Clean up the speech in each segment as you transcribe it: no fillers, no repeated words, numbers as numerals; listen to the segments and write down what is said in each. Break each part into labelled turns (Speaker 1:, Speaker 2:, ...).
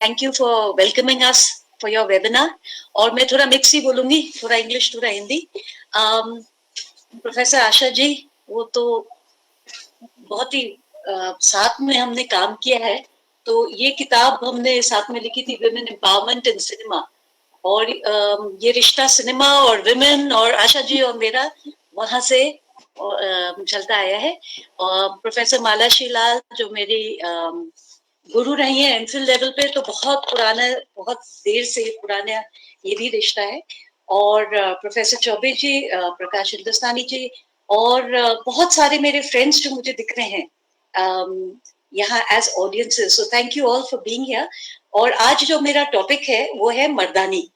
Speaker 1: Thank you for welcoming us for your webinar. और मैं थोड़ा मिक्स ही बोलूंगी, थोड़ा इंग्लिश थोड़ा हिंदी। प्रोफेसर आशा जी, वो तो बहुत ही साथ में हमने काम किया है। तो ये किताब हमने साथ में लिखी थी, विमेन एम्पावरमेंट इन सिनेमा। और ये रिश्ता सिनेमा और विमेन और आशा जी और मेरा वहां से चलता आया है। और प्रोफेसर माला शीलाल जो मेरी गुरु रही है एमफिल लेवल पे, तो बहुत पुराना, बहुत देर से पुराना ये भी रिश्ता है। और प्रोफेसर चौबे जी, प्रकाश हिंदुस्तानी जी और बहुत सारे मेरे फ्रेंड्स जो मुझे दिख रहे हैं यहाँ as audiences, so thank you all for being here. और आज जो मेरा टॉपिक है वो है मर्दानी,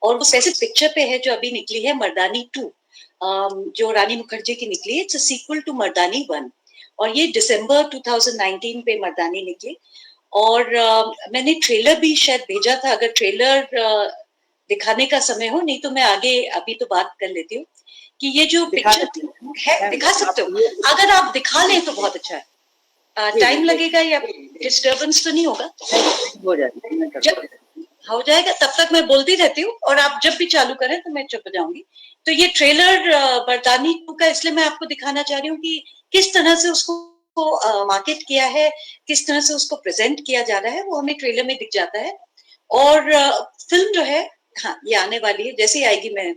Speaker 1: और वो स्पेसिफिक पिक्चर पे है जो अभी निकली है, मर्दानी 2, जो रानी मुखर्जी की निकली है। It's a sequel to Mardaani 1, और ये दिसंबर 2019 पे मर्दानी निकली। और मैंने ट्रेलर भी शायद भेजा था, अगर ट्रेलर दिखाने का समय हो, नहीं तो मैं आगे अभी तो बात कर लेती हूँ कि ये जो पिक्चर है, दिखा सकते हो। अगर आप दिखा लें तो बहुत अच्छा है। टाइम लगेगा या डिस्टर्बेंस तो नहीं होगा? हो जाएगा, जब हो जाएगा तब तक मैं बोलती रहती हूँ, और आप जब भी चालू करें तो मैं चुप जाऊंगी। तो ये ट्रेलर मर्दानी 2 का इसलिए मैं आपको दिखाना चाह रही हूँ कि किस तरह से उसको मार्केट किया है, किस तरह से उसको प्रेजेंट किया जा रहा है, वो हमें ट्रेलर में दिख जाता है। और फिल्म जो है, हाँ ये आने वाली है, जैसे ही आएगी मैं।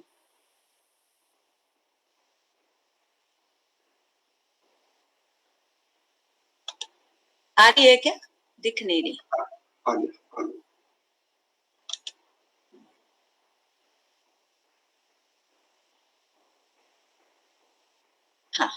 Speaker 1: आ रही है क्या? दिख नहीं रही? हाँ,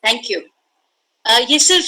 Speaker 1: थैंक यू। ये सिर्फ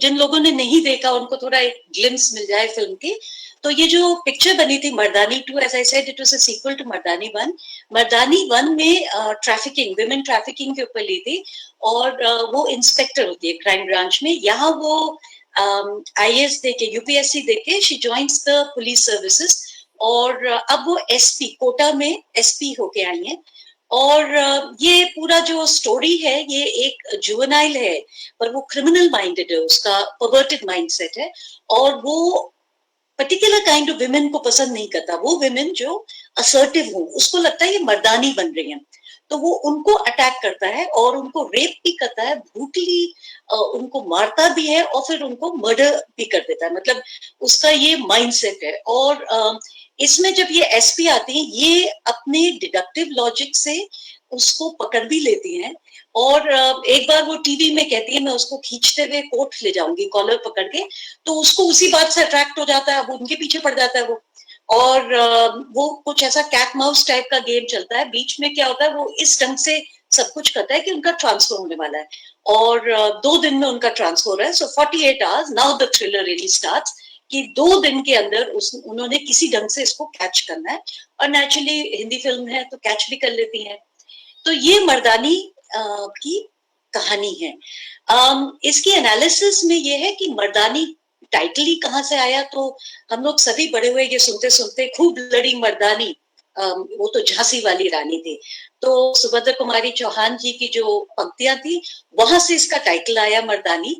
Speaker 1: जिन लोगों ने नहीं देखा उनको थोड़ा एक ग्लिम्स मिल जाए फिल्म की। तो ये जो पिक्चर बनी थी Mardaani 2, as I said, it was a sequel to Mardaani 1। Mardaani 1 में ट्रैफिकिंग, विमेन ट्रैफिकिंग के ऊपर ली थी, और वो इंस्पेक्टर होती है क्राइम ब्रांच में। यहाँ वो आईएएस देके, यूपीएससी देके she joins the police services, और अब वो एसपी, कोटा में एसपी होके आई हैं। और ये पूरा जो स्टोरी है, ये एक जुवेनाइल है, पर वो क्रिमिनल माइंडेड है, उसका परवर्टेड माइंडसेट है। और वो पर्टिकुलर काइंड ऑफ विमेन को पसंद नहीं करता, वो विमेन जो असर्टिव हो, उसको लगता है ये मर्दानी बन रही हैं, तो वो उनको अटैक करता है और उनको रेप भी करता है, ब्रूटली उनको मारता भी है, और फिर उनको मर्डर भी कर देता है। मतलब उसका ये माइंडसेट है। और इसमें जब ये एसपी आती है, ये अपने डिडक्टिव लॉजिक से उसको पकड़ भी लेती हैं और एक बार वो टीवी में कहती है मैं उसको खींचते हुए कोर्ट ले जाऊंगी कॉलर पकड़ के, तो उसको उसी बात से अट्रैक्ट हो जाता है, अब उनके पीछे पड़ जाता है वो। और वो कुछ ऐसा कैट माउस टाइप का गेम चलता है, बीच में क्या होता है वो इस ढंग से सब कुछ करता है कि उनका ट्रांसफर होने वाला है और 2 दिन में उनका ट्रांसफर हो रहा है। सो 48 hours now the thriller really starts कि 2 दिन के अंदर उन्होंने किसी ढंग से इसको कैच करना है और नेचुरली हिंदी फिल्म है तो कैच भी कर लेती हैं। तो ये मर्दानी की कहानी है। इसकी एनालिसिस में ये है कि मर्दानी टाइटल ही कहाँ से आया, तो हम लोग सभी बड़े हुए ये सुनते सुनते खूब लड़ी मर्दानी, वो तो झांसी वाली रानी थी, तो सुभद्रा कुमारी चौहान जी की जो पंक्तियां थी वहां से इसका टाइटल आया मर्दानी।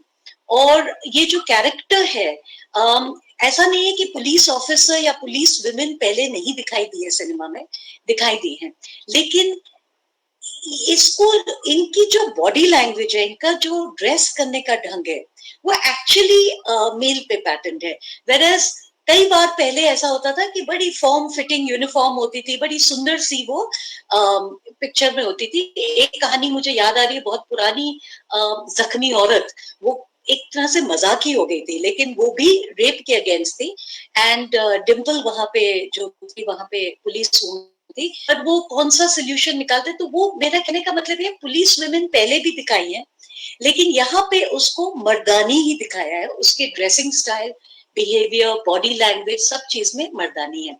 Speaker 1: और ये जो कैरेक्टर है, ऐसा नहीं है कि पुलिस ऑफिसर या पुलिस विमेन पहले नहीं दिखाई दी है सिनेमा में, दिखाई दी है, लेकिन इसको इनकी जो बॉडी लैंग्वेज है, इनका जो ड्रेस करने का ढंग है वो एक्चुअली मेल पे पैटर्न है। वेरएज कई बार पहले ऐसा होता था कि बड़ी फॉर्म फिटिंग यूनिफॉर्म होती थी, बड़ी सुंदर सी वो पिक्चर में होती थी। एक कहानी मुझे याद आ रही है बहुत पुरानी, जख्मी औरत, वो एक तरह से मजाक ही हो गई थी लेकिन वो भी रेप के अगेंस्ट थी। एंड डिम्पल वहां पे जो थी वहां पे पुलिस थी, पर वो कौन सा सोल्यूशन निकालते, तो वो मेरा कहने का मतलब है पुलिस वुमेन पहले भी दिखाई है लेकिन यहाँ पे उसको मर्दानी ही दिखाया है, उसके dressing style, behaviour, body language, सब चीज में मर्दानी है।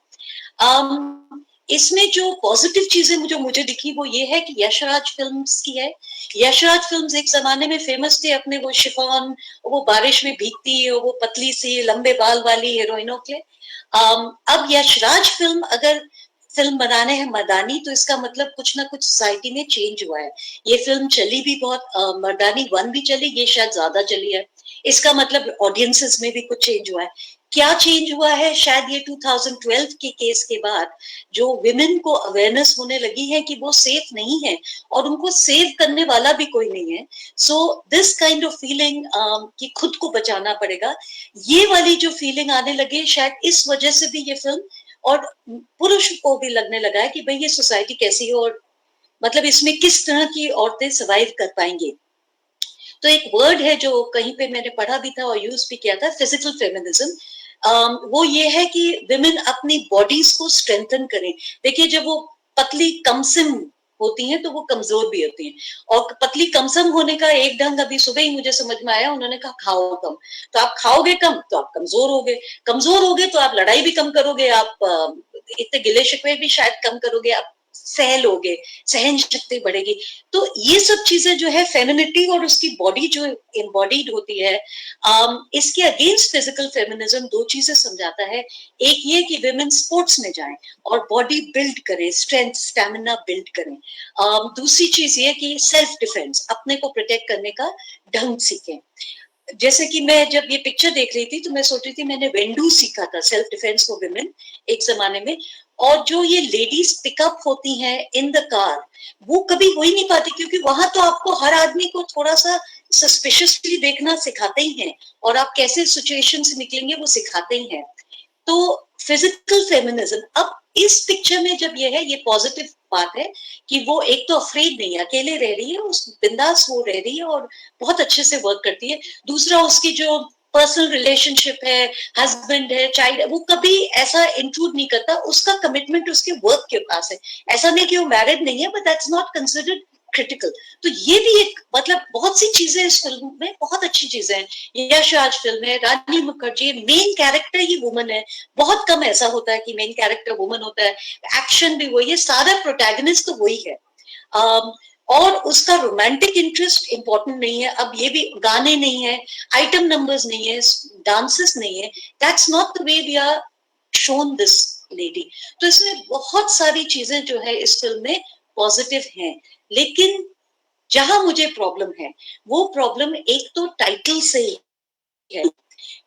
Speaker 1: इसमें जो पॉजिटिव चीजें मुझे दिखी वो ये है कि यशराज फिल्म्स की है। यशराज फिल्म्स एक जमाने में फेमस थे अपने वो शिफॉन, वो बारिश में भीगती, वो पतली सी लंबे बाल वाली हीरोइनों के। अब यशराज फिल्म अगर फिल्म बनाने हैं मर्दानी, तो इसका मतलब कुछ ना कुछ सोसाइटी में चेंज हुआ है। ये फिल्म चली भी बहुत, मर्दानी 1 भी चली, ये शायद ज्यादा चली है, इसका मतलब ऑडियंसेस में भी कुछ चेंज हुआ है। क्या चेंज हुआ है, शायद ये 2012 के केस के बाद जो विमेन को अवेयरनेस होने लगी है कि वो सेफ नहीं है और उनको सेव करने वाला भी कोई नहीं है। So this kind of feeling कि खुद को बचाना पड़ेगा, ये वाली जो फीलिंग आने लगी शायद इस वजह से भी ये फिल्म, और पुरुष को भी लगने लगा है कि भाई ये सोसाइटी कैसी है और मतलब इसमें किस तरह की औरतें सर्वाइव कर पाएंगी। तो एक वर्ड है जो कहीं पे मैंने पढ़ा भी था और यूज भी किया था, फिजिकल फेमिनिज्म। वो ये है कि विमेन अपनी बॉडीज को स्ट्रेंथन करें। देखिए जब वो पतली कमसिम होती हैं तो वो कमजोर भी होती हैं, और पतली कमसम होने का एक ढंग अभी सुबह ही मुझे समझ में आया, उन्होंने कहा खाओ कम, तो आप खाओगे कम तो आप कमजोर होगे तो आप लड़ाई भी कम करोगे, आप इतने गिले शिकवे भी शायद कम करोगे, आप सह लोगे, सहन शक्ति बढ़ेगी। तो ये सब चीजें जो है फेमिनिटी और उसकी बॉडी जो एम्बॉडीड होती है, इसके अगेंस्ट फिजिकल फेमिनिज्म दो चीजें समझाता है। एक ये कि विमेन स्पोर्ट्स में जाएं और बॉडी बिल्ड करें, स्ट्रेंथ स्टैमिना बिल्ड करें। दूसरी चीज ये कि सेल्फ डिफेंस, अपने को प्रोटेक्ट करने का ढंग सीखें। जैसे कि मैं जब ये पिक्चर देख रही थी तो मैं सोच रही थी मैंने वेंडू सीखा था, सेल्फ डिफेंस फॉर विमेन एक जमाने में, और जो ये लेडीज पिकअप होती हैं इन द कार, वो कभी हो ही नहीं पाती क्योंकि वहां तो आपको हर आदमी को थोड़ा सा सस्पिशियसली देखना सिखाते ही हैं और आप कैसे सिचुएशन से निकलेंगे वो सिखाते ही हैं। तो फिजिकल फेमिनिज्म अब इस पिक्चर में जब ये है, ये पॉजिटिव बात है कि वो एक तो अफ्रेड नहीं है, अकेले रह रही है, उस बिंदास वो रह रही है और बहुत अच्छे से वर्क करती है। दूसरा उसकी जो पर्सनल रिलेशनशिप है, हस्बैंड है, चाइल्ड है, वो कभी ऐसा इंक्लूड नहीं करता, उसका कमिटमेंट उसके वर्क के पास है। ऐसा नहीं कि वो मैरिड नहीं है, but that's not considered critical. तो ये भी एक मतलब बहुत सी चीजें इस फिल्म में बहुत अच्छी चीजें हैं। यश राज फिल्म है, रानी मुखर्जी, मेन कैरेक्टर ही वुमन है, बहुत कम ऐसा होता है कि मेन कैरेक्टर वुमन होता है, एक्शन भी वही है, सारा प्रोटैगनिस्ट तो वही है। और उसका रोमांटिक इंटरेस्ट इंपॉर्टेंट नहीं है, अब ये भी गाने नहीं है, आइटम नंबर्स नहीं है, डांसेस नहीं है, that's not the way we are shown this lady. तो इसमें बहुत सारी चीजें जो है इस फिल्म में पॉजिटिव हैं, लेकिन जहां मुझे प्रॉब्लम है वो प्रॉब्लम एक तो टाइटल से ही है,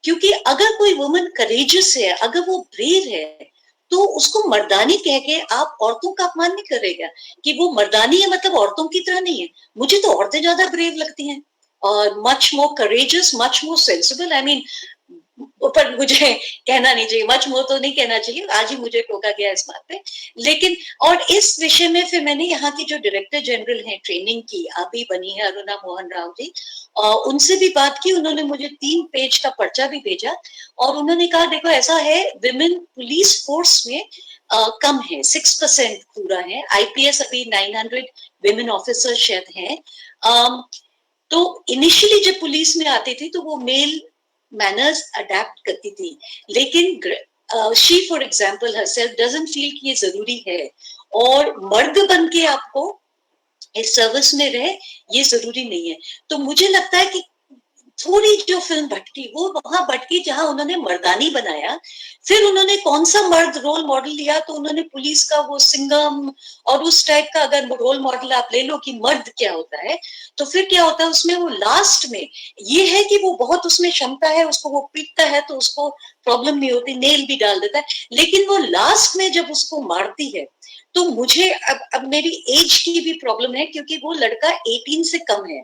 Speaker 1: क्योंकि अगर कोई वुमन करेजियस है, अगर वो ब्रेव है, तो उसको मर्दानी कह के आप औरतों का अपमान नहीं करेगा कि वो मर्दानी है मतलब औरतों की तरह नहीं है। मुझे तो औरतें ज्यादा ब्रेव लगती हैं और much more courageous, much more sensible. I mean पर मुझे कहना नहीं चाहिए, मच मोर तो नहीं कहना चाहिए, आज ही मुझे टोका गया इस बात पे। लेकिन और इस विषय में फिर मैंने यहाँ की जो डायरेक्टर जनरल है ट्रेनिंग की, अभी बनी है अरुणा मोहन राव जी, उनसे भी बात की। उन्होंने मुझे 3 पेज का पर्चा भी भेजा और उन्होंने कहा देखो ऐसा है, विमेन पुलिस फोर्स में कम है, 6% पूरा है। आईपीएस अभी 900 विमेन ऑफिसर शायद हैं। तो इनिशियली जब पुलिस में आती थी तो वो मेल मैनर्स अडेप्ट करती थी, लेकिन she for example herself doesn't feel कि ये जरूरी है और मर्द बन के आपको इस सर्विस में रहे, ये जरूरी नहीं है। तो मुझे लगता है कि थोड़ी जो फिल्म भटकी, वो वहां भटकी जहां उन्होंने मर्दानी बनाया। फिर उन्होंने कौन सा मर्द रोल मॉडल लिया, तो उन्होंने पुलिस का वो सिंघम और उस टाइप का अगर रोल मॉडल आप ले लो कि मर्द क्या होता है, तो फिर क्या होता है उसमें, वो लास्ट में ये है कि वो बहुत उसमें क्षमता है, उसको वो पीटता है तो उसको प्रॉब्लम नहीं होती, नेल भी डाल देता है, लेकिन वो लास्ट में जब उसको मारती है तो मुझे अब मेरी एज की भी प्रॉब्लम है क्योंकि वो लड़का 18 से कम है।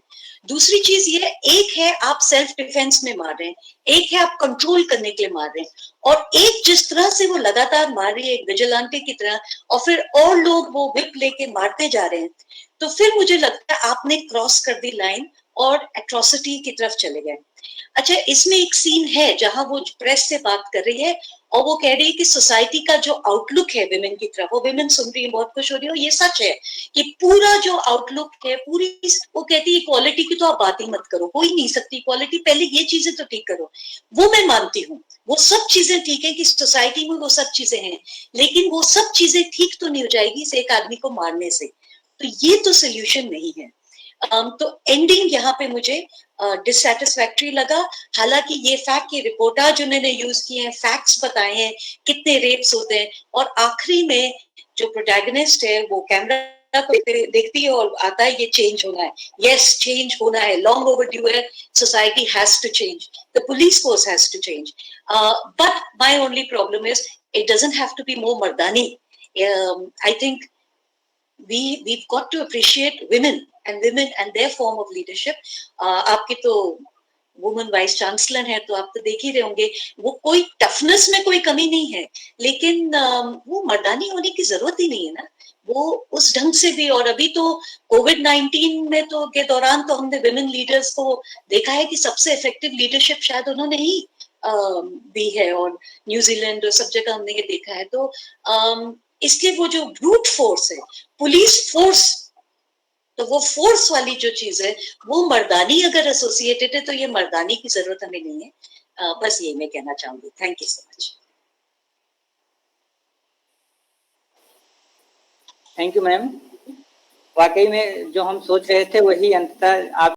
Speaker 1: दूसरी चीज ये, एक है आप सेल्फ डिफेंस में मार रहे हैं, एक है आप कंट्रोल करने के लिए मार रहे हैं, और एक जिस तरह से वो लगातार मार रही है एक विजिलेंटे की तरह, और फिर और लोग वो व्हिप लेके मारते जा रहे हैं, तो फिर मुझे लगता है आपने क्रॉस कर दी लाइन और एट्रोसिटी की तरफ चले गए। अच्छा, इसमें एक सीन है जहां वो प्रेस से बात कर रही है और वो कह रही है कि सोसाइटी का जो आउटलुक है विमेन की तरफ, वो विमेन सुन रही है, बहुत खुश हो रही है, और ये सच है कि पूरा जो आउटलुक है पूरी, वो कहती है इक्वालिटी की तो आप बात ही मत करो, हो ही नहीं सकती इक्वालिटी, पहले ये चीजें तो ठीक करो। वो मैं मानती हूँ, वो सब चीजें ठीक है कि सोसाइटी में वो सब चीजें हैं, लेकिन वो सब चीजें ठीक तो नहीं हो जाएगी इस एक आदमी को मारने से, तो ये तो सोल्यूशन नहीं है। तो एंडिंग यहाँ पे मुझे डिससेटिस्फैक्ट्री लगा। हालांकि ये फैक्ट की रिपोर्टाज उन्होंने यूज किए हैं, फैक्ट्स बताए हैं कितने रेप्स होते हैं, और आखिरी में जो प्रोटैगनिस्ट है वो कैमरा को देखती है और आता है ये चेंज होना है, यस चेंज होना है, लॉन्ग ओवरड्यू है, society has to change, the police force has to change, but my only problem is it doesn't have to be more Mardaani. I think we've got to appreciate women and their form of leadership. आपकी तो woman vice chancellor है तो आप तो देख ही रहे होंगे, वो कोई टफनेस में कोई कमी नहीं है, लेकिन वो मर्दानी होने की जरूरत ही नहीं है ना, वो उस ढंग से भी। और अभी तो कोविड-19 में तो के दौरान तो हमने विमेन लीडर्स को देखा है कि सबसे इफेक्टिव लीडरशिप शायद उन्होंने ही दी है, और न्यूजीलैंड और सब जगह हमने ये देखा है। तो इसलिए वो जो ब्रूट फोर्स है, पुलिस फोर्स, तो वो फोर्स वाली जो चीज है वो मर्दानी अगर एसोसिएटेड है तो ये मर्दानी की जरूरत हमें नहीं है। बस ये मैं कहना चाहूंगी। Thank you so much.
Speaker 2: Thank you ma'am. वाकई में जो हम सोच रहे थे वही अंततः आप